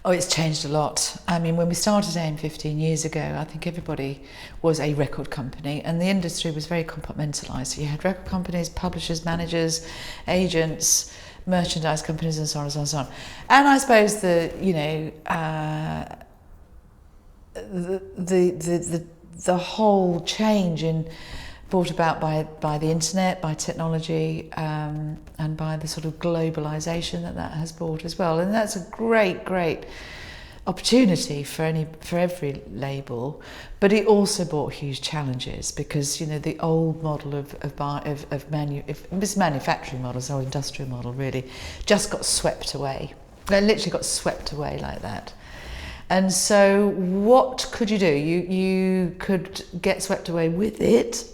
Oh, it's changed a lot. I mean, when we started AIM 15 years ago, I think everybody was a record company, and the industry was very compartmentalised. So you had record companies, publishers, managers, agents, merchandise companies, and so on and so on and so on. And I suppose the whole change brought about by the internet, by technology, and by the sort of globalization that has brought as well. And that's a great opportunity for every label, but it also brought huge challenges because the old model this manufacturing model, so industrial model really, just got swept away. It literally got swept away like that. And so what could you do? You could get swept away with it,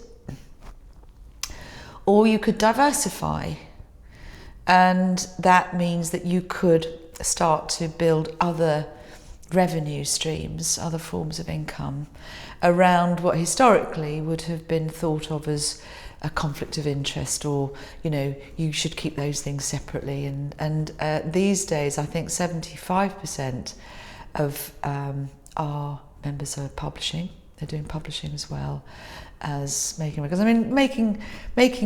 or you could diversify. And that means that you could start to build other revenue streams, other forms of income around what historically would have been thought of as a conflict of interest, or you should keep those things separately. And these days, I think 75% of our members are publishing. They're doing publishing as well as making records. I mean, making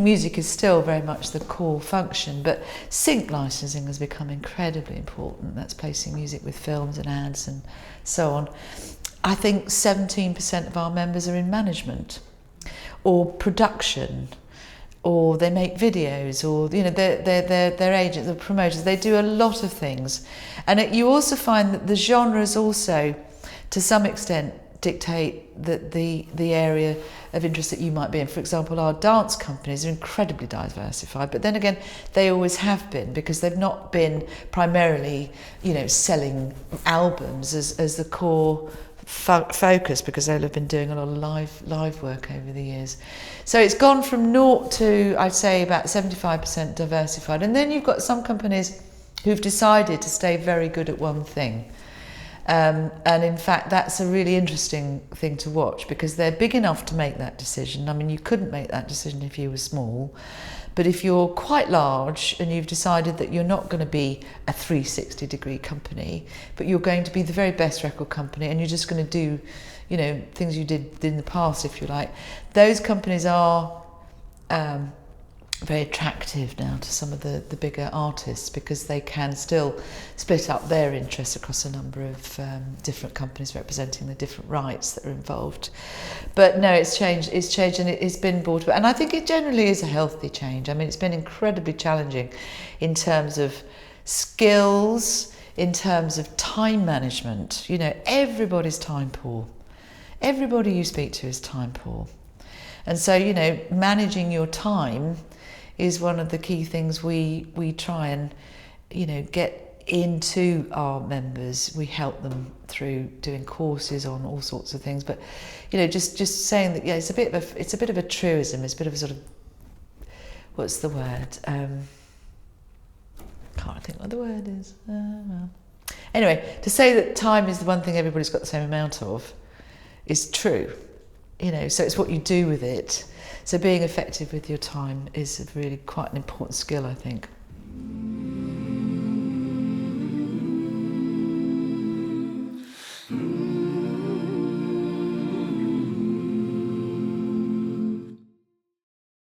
music is still very much the core function, but sync licensing has become incredibly important. That's placing music with films and ads and so on. I think 17% of our members are in management or production, or they make videos, or they're agents or promoters. They do a lot of things, and you also find that the genres also, to some extent, dictate the area of interest that you might be in. For example, our dance companies are incredibly diversified, but then again, they always have been, because they've not been primarily, selling albums as the core focus, because they'll have been doing a lot of live work over the years. So it's gone from 0 to, I'd say, about 75% diversified. And then you've got some companies who've decided to stay very good at one thing. And in fact, that's a really interesting thing to watch, because they're big enough to make that decision. I mean, you couldn't make that decision if you were small. But if you're quite large and you've decided that you're not going to be a 360-degree company, but you're going to be the very best record company, and you're just going to do, things you did in the past, if you like, those companies are very attractive now to some of the bigger artists, because they can still split up their interests across a number of different companies representing the different rights that are involved. But no, it's changed, and it's been brought about. And I think it generally is a healthy change. I mean, it's been incredibly challenging in terms of skills, in terms of time management. Everybody's time poor. Everybody you speak to is time poor. And so, managing your time is one of the key things we try and, get into our members. We help them through doing courses on all sorts of things. But, just saying that, it's a bit of a truism. It's a bit of a sort of, what's the word? Can't think what the word is. Well. Anyway, to say that time is the one thing everybody's got the same amount of is true. So it's what you do with it. So being effective with your time is really quite an important skill, I think.